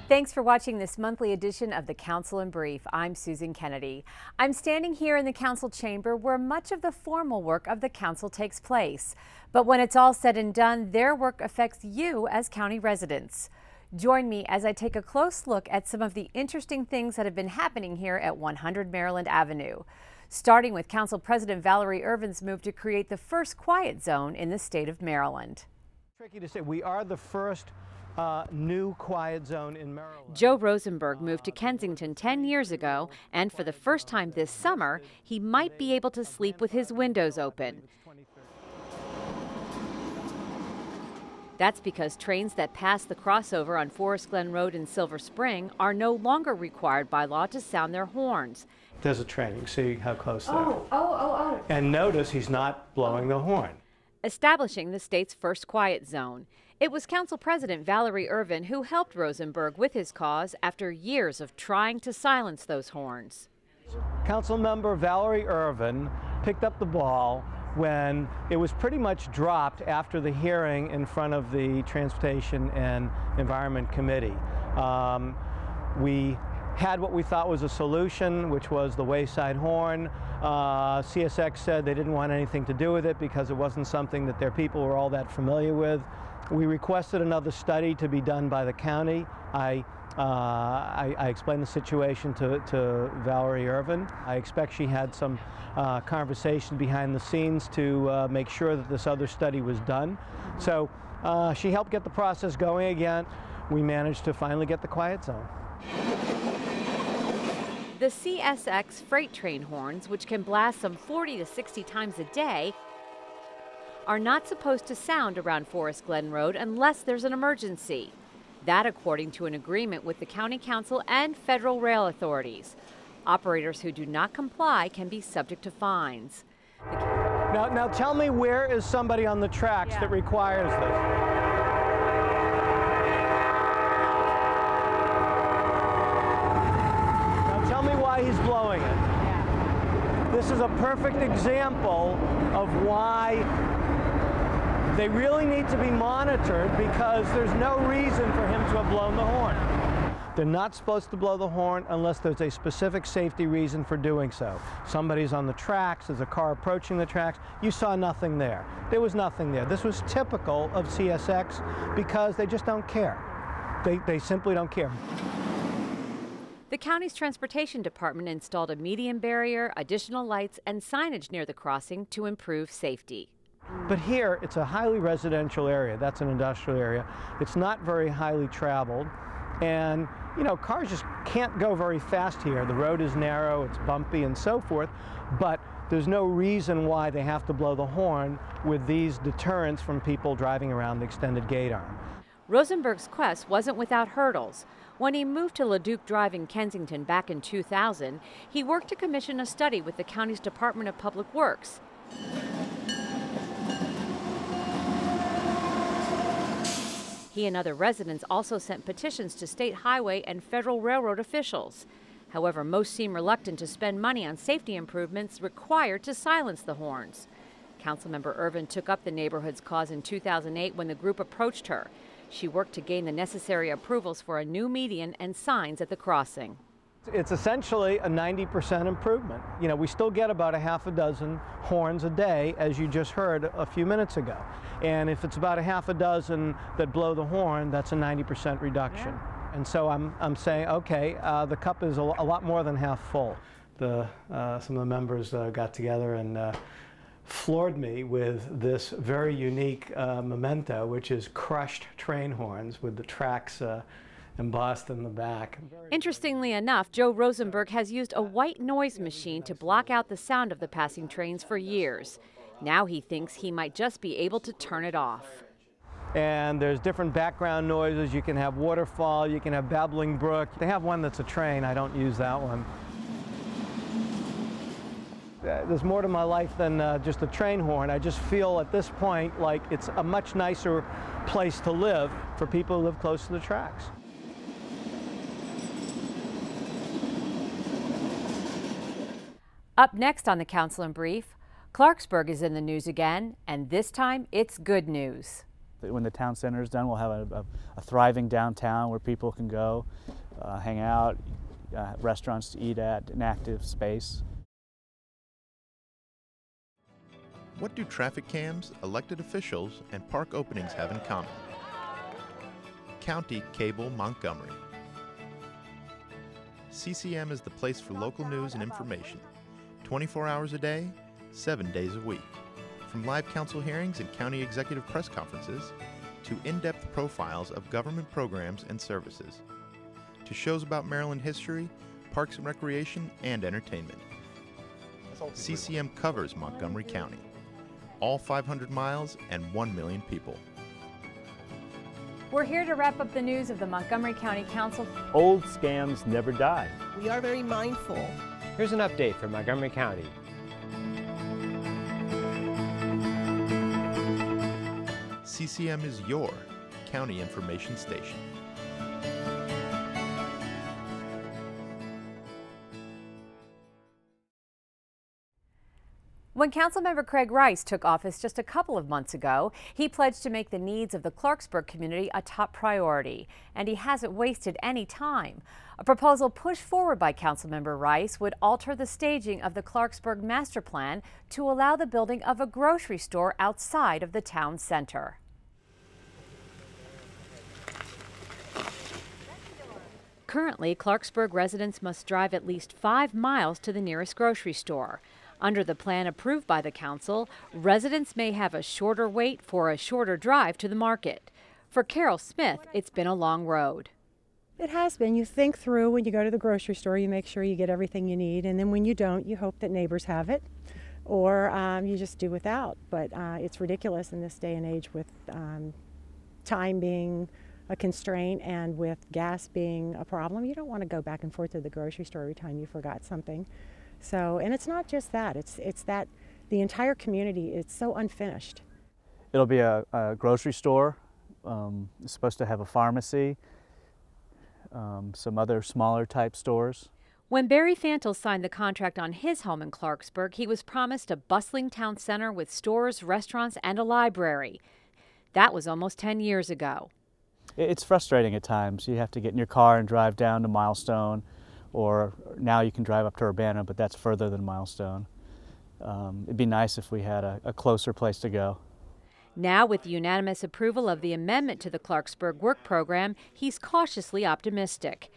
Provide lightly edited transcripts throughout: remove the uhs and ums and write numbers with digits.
Thanks for watching this monthly edition of the Council in Brief. I'm Susan Kennedy. I'm standing here in the council chamber where much of the formal work of the council takes place. But when it's all said and done, their work affects you as county residents. Join me as I take a close look at some of the interesting things that have been happening here at 100 Maryland Avenue. Starting with Council President Valerie Irvin's move to create the first quiet zone in the state of Maryland. Tricky to say. We are the first new quiet zone in Maryland. Joe Rosenberg moved to Kensington 10 years ago, and for the first time this summer, he might be able to sleep with his windows open. That's because trains that pass the crossover on Forest Glen Road in Silver Spring are no longer required by law to sound their horns. There's a train. See how close there. Oh. And notice he's not blowing the horn. Establishing the state's first quiet zone. It was Council President Valerie Irvin who helped Rosenberg with his cause after years of trying to silence those horns. Council member Valerie Irvin picked up the ball when it was pretty much dropped after the hearing in front of the Transportation and Environment Committee. We had what we thought was a solution, which was the wayside horn. CSX said they didn't want anything to do with it because it wasn't something that their people were all that familiar with. We requested another study to be done by the county. I explained the situation to Valerie Irvin. I expect she had some conversation behind the scenes to make sure that this other study was done. So she helped get the process going again. We managed to finally get the quiet zone. The CSX freight train horns, which can blast some 40 to 60 times a day, are not supposed to sound around Forest Glen Road unless there's an emergency. That according to an agreement with the County Council and federal rail authorities. Operators who do not comply can be subject to fines. Now tell me, where is somebody on the tracks that requires this? Tell me why he's blowing it. This is a perfect example of why they really need to be monitored, because there's no reason for him to have blown the horn. They're not supposed to blow the horn unless there's a specific safety reason for doing so. Somebody's on the tracks, there's a car approaching the tracks. You saw nothing there. There was nothing there. This was typical of CSX because they just don't care. They simply don't care. The county's transportation department installed a median barrier, additional lights, and signage near the crossing to improve safety. But here, it's a highly residential area. That's an industrial area. It's not very highly traveled. And, you know, cars just can't go very fast here. The road is narrow, it's bumpy and so forth. But there's no reason why they have to blow the horn with these deterrents from people driving around the extended gate arm. Rosenberg's quest wasn't without hurdles. When he moved to Leduc Drive in Kensington back in 2000, he worked to commission a study with the county's Department of Public Works. He and other residents also sent petitions to state highway and federal railroad officials. However, most seem reluctant to spend money on safety improvements required to silence the horns. Councilmember Irvin took up the neighborhood's cause in 2008 when the group approached her. She worked to gain the necessary approvals for a new median and signs at the crossing. It's essentially a 90% improvement. You know, we still get about a half a dozen horns a day, as you just heard a few minutes ago. And if it's about a half a dozen that blow the horn, that's a 90% reduction. Yeah. And so I'm saying, okay, the cup is a lot more than half full. Some of the members got together and floored me with this very unique memento, which is crushed train horns with the tracks embossed in the back. Interestingly enough, Joe Rosenberg has used a white noise machine to block out the sound of the passing trains for years. Now he thinks he might just be able to turn it off. And there's different background noises. You can have waterfall, you can have babbling brook. They have one that's a train. I don't use that one. There's more to my life than just a train horn. I just feel at this point like it's a much nicer place to live for people who live close to the tracks. Up next on the Council in Brief, Clarksburg is in the news again, and this time it's good news. When the town center is done, we'll have a thriving downtown where people can go, hang out, restaurants to eat at, an active space. What do traffic cams, elected officials, and park openings have in common? County Cable Montgomery. CCM is the place for local news and information, 24 hours a day, 7 days a week. From live council hearings and county executive press conferences, to in-depth profiles of government programs and services, to shows about Maryland history, parks and recreation, and entertainment. CCM covers Montgomery County, all 500 miles and 1 million people. We're here to wrap up the news of the Montgomery County Council. Old scams never die. We are very mindful. Here's an update from Montgomery County. CCM is your county information station. When Councilmember Craig Rice took office just a couple of months ago, he pledged to make the needs of the Clarksburg community a top priority, and he hasn't wasted any time. A proposal pushed forward by Councilmember Rice would alter the staging of the Clarksburg master plan to allow the building of a grocery store outside of the town center. Currently, Clarksburg residents must drive at least 5 miles to the nearest grocery store. Under the plan approved by the council, residents may have a shorter wait for a shorter drive to the market. For Carol Smith, it's been a long road. It has been. You think through when you go to the grocery store, you make sure you get everything you need, and then when you don't, you hope that neighbors have it, or you just do without. But it's ridiculous in this day and age with time being a constraint and with gas being a problem. You don't want to go back and forth to the grocery store every time you forgot something. So, and it's not just that, it's that the entire community is so unfinished. It'll be a grocery store. It's supposed to have a pharmacy, some other smaller type stores. When Barry Fantle signed the contract on his home in Clarksburg, he was promised a bustling town center with stores, restaurants, and a library. That was almost 10 years ago. It's frustrating at times. You have to get in your car and drive down to Milestone, or now you can drive up to Urbana, but that's further than Milestone. It'd be nice if we had a closer place to go. Now, with the unanimous approval of the amendment to the Clarksburg Work Program, he's cautiously optimistic.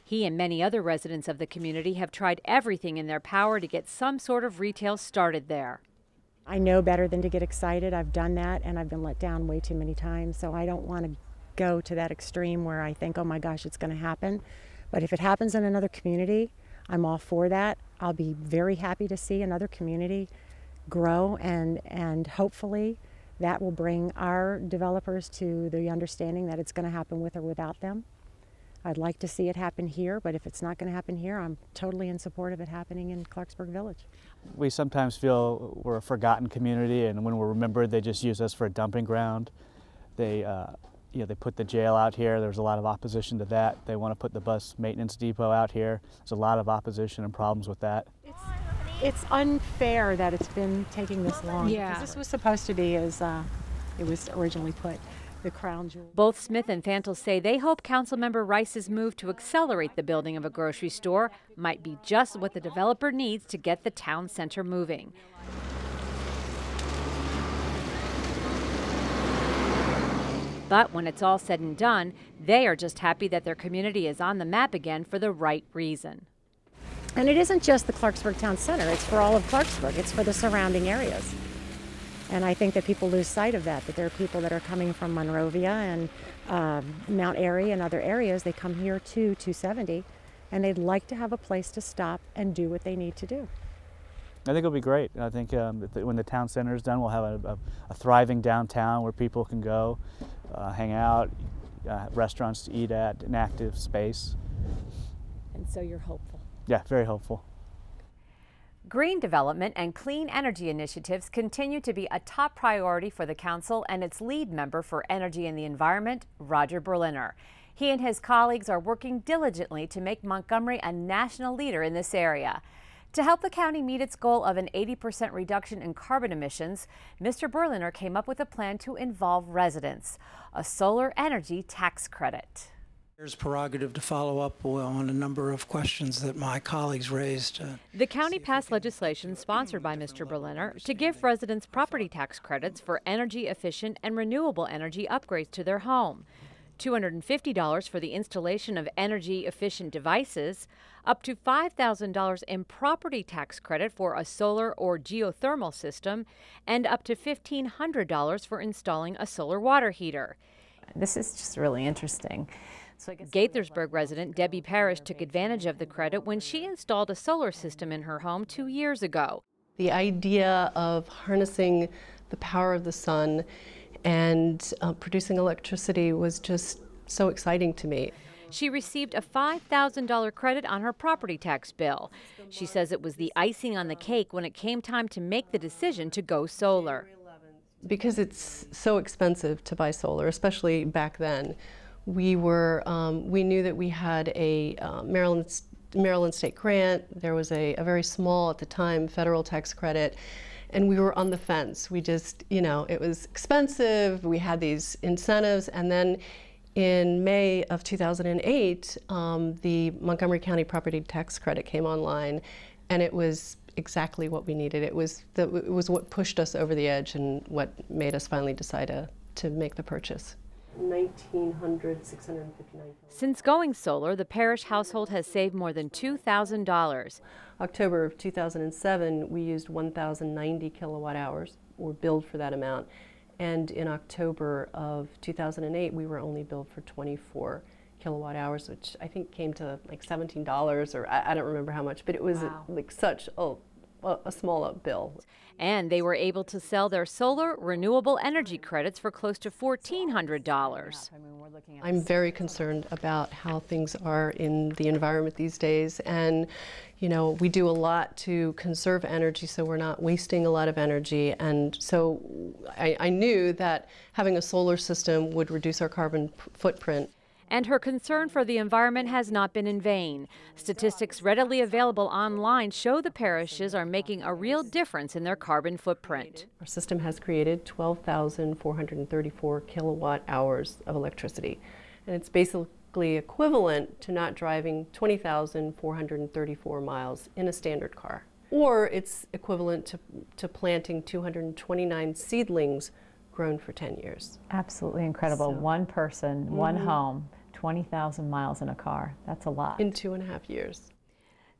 He and many other residents of the community have tried everything in their power to get some sort of retail started there. I know better than to get excited. I've done that, and I've been let down way too many times, so I don't want to go to that extreme where I think, oh my gosh, it's going to happen. But if it happens in another community, I'm all for that. I'll be very happy to see another community grow, and hopefully that will bring our developers to the understanding that it's going to happen with or without them. I'd like to see it happen here, but if it's not going to happen here, I'm totally in support of it happening in Clarksburg Village. We sometimes feel we're a forgotten community, and when we're remembered, they just use us for a dumping ground. They put the jail out here. There's a lot of opposition to that. They want to put the bus maintenance depot out here. There's a lot of opposition and problems with that. It's unfair that it's been taking this long. Yeah. Because this was supposed to be as it was originally put, the crown jewel. Both Smith and Fantle say they hope Councilmember Rice's move to accelerate the building of a grocery store might be just what the developer needs to get the town center moving. But when it's all said and done, they are just happy that their community is on the map again for the right reason. And it isn't just the Clarksburg Town Center, it's for all of Clarksburg, it's for the surrounding areas. And I think that people lose sight of that there are people that are coming from Monrovia and Mount Airy and other areas. They come here to 270, and they'd like to have a place to stop and do what they need to do. I think it'll be great. I think when the town center is done, we'll have a thriving downtown where people can go, hang out, restaurants to eat at, an active space. And so you're hopeful? Yeah, very hopeful. Green development and clean energy initiatives continue to be a top priority for the council and its lead member for energy and the environment, Roger Berliner. He and his colleagues are working diligently to make Montgomery a national leader in this area. To help the county meet its goal of an 80% reduction in carbon emissions, Mr. Berliner came up with a plan to involve residents, a solar energy tax credit. There's prerogative to follow up on a number of questions that my colleagues raised. The county passed legislation sponsored by Mr. Berliner to give residents property tax credits for energy efficient and renewable energy upgrades to their home. $250 for the installation of energy efficient devices, up to $5,000 in property tax credit for a solar or geothermal system, and up to $1,500 for installing a solar water heater. This is just really interesting. Gaithersburg resident Debbie Parrish took advantage of the credit when she installed a solar system in her home 2 years ago. The idea of harnessing the power of the sun and producing electricity was just so exciting to me. She received a $5,000 credit on her property tax bill. She says it was the icing on the cake when it came time to make the decision to go solar. Because it's so expensive to buy solar, especially back then, we knew that we had a Maryland State grant. There was a very small, at the time, federal tax credit. And we were on the fence. We just, it was expensive. We had these incentives. And then in May of 2008, the Montgomery County Property Tax Credit came online, and it was exactly what we needed. It was what pushed us over the edge and what made us finally decide to make the purchase. 659. Since going solar, the parish household has saved more than $2,000. October of 2007, we used 1,090 kilowatt hours, or billed for that amount. And in October of 2008, we were only billed for 24 kilowatt hours, which I think came to like $17, or I don't remember how much, but it was like such a small bill. And they were able to sell their solar renewable energy credits for close to $1,400. I'm very concerned about how things are in the environment these days, and we do a lot to conserve energy so we're not wasting a lot of energy, and so I knew that having a solar system would reduce our carbon footprint. And her concern for the environment has not been in vain. Statistics readily available online show the parishes are making a real difference in their carbon footprint. Our system has created 12,434 kilowatt hours of electricity, and it's basically equivalent to not driving 20,434 miles in a standard car. Or it's equivalent to planting 229 seedlings grown for 10 years. Absolutely incredible. So, one person, one home, 20,000 miles in a car. That's a lot. In 2.5 years.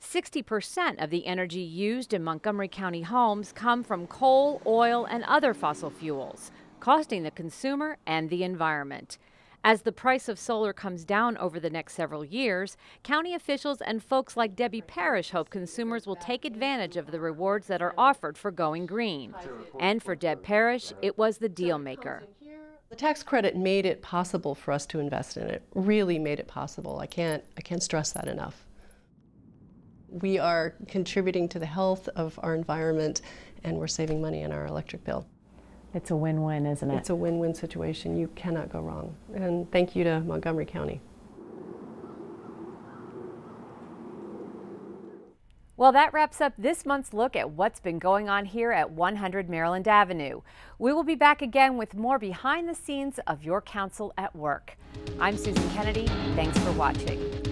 60% of the energy used in Montgomery County homes come from coal, oil, and other fossil fuels, costing the consumer and the environment. As the price of solar comes down over the next several years, county officials and folks like Debbie Parrish hope consumers will take advantage of the rewards that are offered for going green. And for Deb Parrish, it was the deal maker. The tax credit made it possible for us to invest in it, really made it possible. I can't stress that enough. We are contributing to the health of our environment, and we're saving money in our electric bill. It's a win-win, isn't it? It's a win-win situation. You cannot go wrong. And thank you to Montgomery County. Well, that wraps up this month's look at what's been going on here at 100 Maryland Avenue. We will be back again with more behind the scenes of your council at work. I'm Susan Kennedy. Thanks for watching.